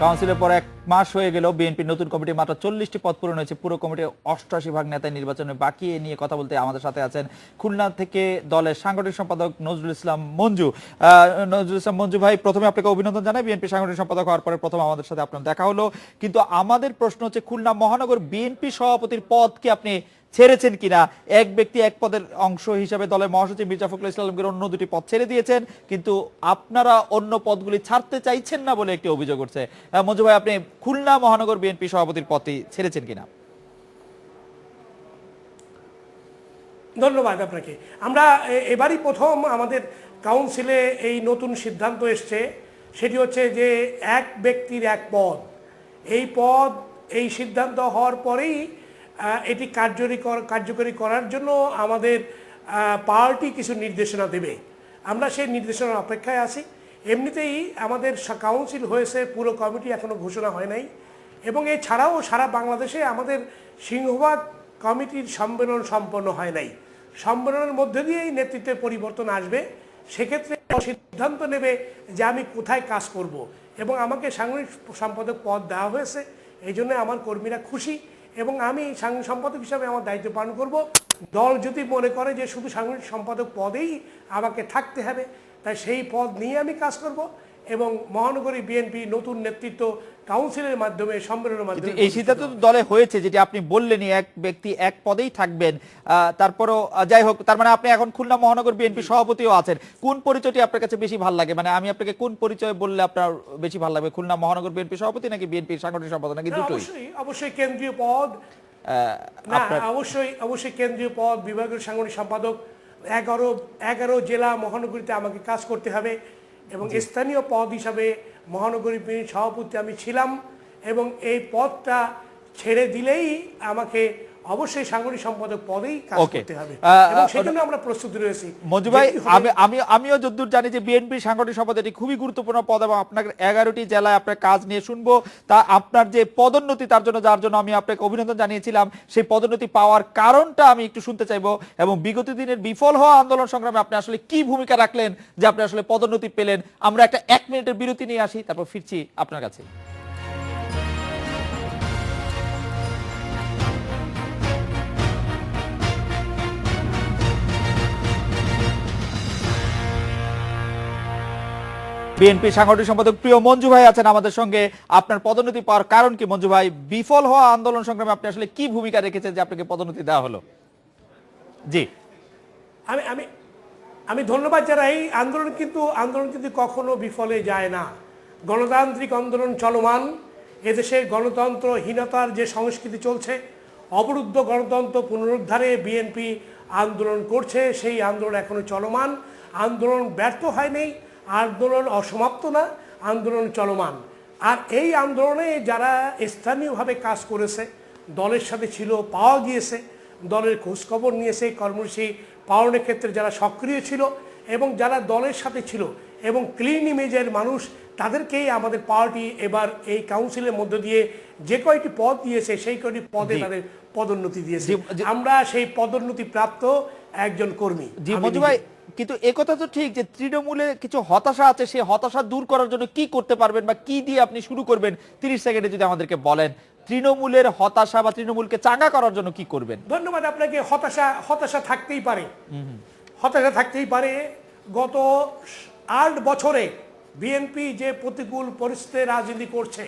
কাউন্সিলের পর 1 মাস হয়ে গেল, বিএনপির নতুন কমিটি মাত্র 40টি পদ পূরণ হয়েছে। পুরো কমিটির 88 ভাগ নেতা নির্বাচনে বাকি। এ নিয়ে কথা বলতে আমাদের সাথে আছেন খুলনা থেকে দলের সাংগঠনিক সম্পাদক নজরুল ইসলাম মঞ্জু। নজরুল ইসলাম মঞ্জু ভাই, প্রথমে আপনাকে অভিনন্দন জানাই। বিএনপি সাংগঠনিক সম্পাদক হওয়ার পরে প্রথম আমাদের সাথে আপনার দেখা হলো, কিন্তু আমাদের প্রশ্ন হচ্ছে খুলনা মহানগর বিএনপি সভাপতির পদ কি আপনি ছেড়েছেন কিনা? এক ব্যক্তি এক পদের অংশ হিসাবে দলের মহাসচিব মির্জা ফখরুল ইসলামকে অন্য দুটি পদ ছেড়ে দিয়েছেন, কিন্তু আপনারা অন্য পদগুলি ছাড়তে চাইছেন না বলে একটি অভিযোগ করছে। মঞ্জু ভাই, আপনি খুলনা মহানগর বিএনপি সভাপতির পদটি ছেড়েছেন কিনা? ধন্যবাদ আপনাকে। আমরা এবারই প্রথম আমাদের কাউন্সিলে এই নতুন সিদ্ধান্ত এসছে, সেটি হচ্ছে যে এক ব্যক্তির এক পদ। এই সিদ্ধান্ত হওয়ার পরেই এটি কার্যকরী করার জন্য আমাদের পার্টি কিছু নির্দেশনা দেবে। আমরা সেই নির্দেশনার অপেক্ষায় আছি। এমনিতেই আমাদের কাউন্সিল হয়েছে, পুরো কমিটি এখনও ঘোষণা হয় নাই, এবং এছাড়াও সারা বাংলাদেশে আমাদের সিংহভাগ কমিটির সম্মেলন সম্পন্ন হয় নাই। সম্মেলনের মধ্যে দিয়েই নেতৃত্বের পরিবর্তন আসবে। সেক্ষেত্রে সিদ্ধান্ত নেবে যে আমি কোথায় কাজ করব, এবং আমাকে সাংগঠনিক সম্পাদক পদ দেওয়া হয়েছে। এই জন্য আমার কর্মীরা খুশি, এবং আমি সাংগঠনিক সম্পাদক হিসাবে আমার দায়িত্ব পালন করব। দল যদি মনে করে যে শুধু সাংগঠনিক সম্পাদক পদেই আমাকে থাকতে হবে, তাই সেই পদ নিয়ে আমি কাজ করব, এবং মহানগরী বিএনপি নতুন নেতৃত্ব কাউন্সিলের মাধ্যমে, সম্মেলনের মাধ্যমে এই সিদ্ধান্ত দলে হয়েছে, যেটি আপনি বললেনই এক ব্যক্তি এক পদেই থাকবেন। তারপরও যাই হোক, তার মানে আপনি এখন খুলনা মহানগর বিএনপি সভাপতিও আছেন। কোন পরিচয়টি আপনার কাছে বেশি ভালো লাগে? মানে আমি আপনাকে কোন পরিচয় বললে আপনার বেশি ভালো লাগবে, খুলনা মহানগর বিএনপি সভাপতি নাকি বিএনপির সাংগঠনিক সম্পাদক, নাকি দুটোই? অবশ্যই কেন্দ্রীয় পদ। অবশ্যই কেন্দ্রীয় পদ, বিভাগীয় সাংগঠনিক সম্পাদক। 11 জেলা মহানগরীতে আমাকে কাজ করতে হবে, এবং স্থানীয় পদ হিসাবে মহানগরী বিএনপির সভাপতি আমি ছিলাম, এবং এই পদটা ছেড়ে দিলেই আমাকে অবশ্যই সাংগঠনিক সম্পাদক পদেই কাজ করতে হবে, এবং সেজন্য আমরা প্রস্তুতি রয়েছি। মঞ্জু ভাই, আমিও যতদূর জানি যে বিএনপির সাংগঠনিক সম্পাদক এটি খুবই গুরুত্বপূর্ণ পদ, এবং আপনার 11টি জেলায় আপনার কাজ নিয়ে শুনবো। তা আপনার যে পদোন্নতি, যার জন্য আমি আপনাকে অভিনন্দন জানিয়েছিলাম, সেই পদোন্নতি পাওয়ার কারণটা আমি একটু শুনতে চাইবো, এবং বিগত দিনের বিফল হওয়া আন্দোলন সংগ্রামে আপনি আসলে কি ভূমিকা রাখলেন যে আপনি আসলে পদোন্নতি পেলেন। আমরা একটা 1 মিনিটের বিরতি নিয়ে আসি, তারপর ফিরছি আপনার কাছে। বিএনপি সাংগঠনিক সম্পাদক প্রিয় মঞ্জু ভাই আছেন আমাদের সঙ্গে। আপনার পদোন্নতি পাওয়ার কারণ কি মঞ্জু ভাই? বিফল হওয়া আন্দোলন সংগ্রামে আপনি আসলে কি ভূমিকা রেখেছেন যে আপনাকে পদোন্নতি দেওয়া হলো? জি, আমি ধন্যবাদ জানাই। আন্দোলন কিন্তু কখনো বিফলে যায় না। গণতান্ত্রিক আন্দোলন চলমান। এদেশে গণতন্ত্রহীনতার যে সংস্কৃতি চলছে, অবরুদ্ধ গণতন্ত্র পুনরুদ্ধারে বিএনপি আন্দোলন করছে। সেই আন্দোলন এখনো চলমান। আন্দোলন ব্যর্থ হয়নি, আন্দোলন অসমাপ্ত না, আন্দোলন চলমান। আর এই আন্দোলনে যারা স্থানীয়ভাবে কাজ করেছে, দলের সাথে ছিল, পাওয়া গিয়েছে, দলের খোঁজখবর নিয়েছে, কর্মসূচি পালনের ক্ষেত্রে যারা সক্রিয় ছিল এবং যারা দলের সাথে ছিল এবং ক্লিন ইমেজের মানুষ, তাদেরকেই আমাদের পার্টি এবার এই কাউন্সিলের মধ্য দিয়ে যে কয়টি পদ দিয়েছে, সেই কয়টি পদে তাদের পদোন্নতি দিয়েছে। আমরা সেই পদোন্নতি প্রাপ্ত একজন কর্মী। জি মঞ্জু ভাই, কিন্তু একথা তো ঠিক যে তৃণমূলে কিছু হতাশা আছে, সেই হতাশা দূর করার জন্য কি করতে পারবেন বা কি দিয়ে আপনি শুরু করবেন? 30 সেকেন্ডে যদি আমাদেরকে বলেন, তৃণমূলের হতাশা বা তৃণমূলকে চাঙ্গা করার জন্য কি করবেন? ধন্যবাদ আপনাকে। হতাশা থাকতেই পারে, হতাশা থাকতেই পারে। গত 8 বছরে বিএনপি যে প্রতিকূল পরিস্থিতিতে রাজনীতি করছে,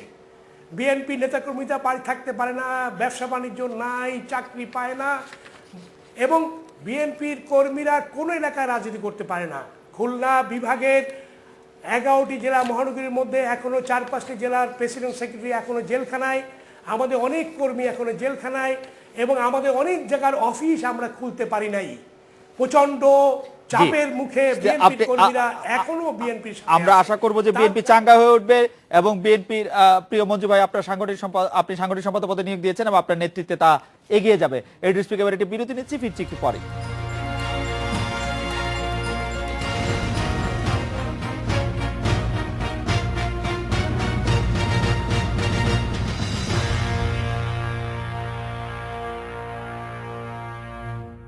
বিএনপি নেতাকর্মীরা বাড়ি থাকতে পারে না, ব্যবসা বাণিজ্য নাই, চাকরি পায় না, এবং বিএনপির কর্মীরা কোনো এলাকায় রাজনীতি করতে পারে না। খুলনা বিভাগের 11টি জেলা মহানগরীর মধ্যে এখনও 4-5টি জেলার প্রেসিডেন্ট সেক্রেটারি এখনও জেলখানায়, আমাদের অনেক কর্মী এখনও জেলখানায়, এবং আমাদের অনেক জায়গার অফিস আমরা খুলতে পারি নাই। প্রচন্ড চাপের মুখে বিএনপির কর্মীরা এখনো বিএনপির। আমরা আশা করব যে বিএনপি চাঙ্গা হয়ে উঠবে, এবং বিএনপির প্রিয় মঞ্জু ভাই, আপনি সাংগঠনিক সম্পাদক পদে নিয়োগ দিয়েছেন এবং আপনার নেতৃত্বে তা এগিয়ে যাবে। এই ডিস্ট্রিক্ট এবার একটি বিরতি নিচ্ছি, ফিরছি একটু পরে।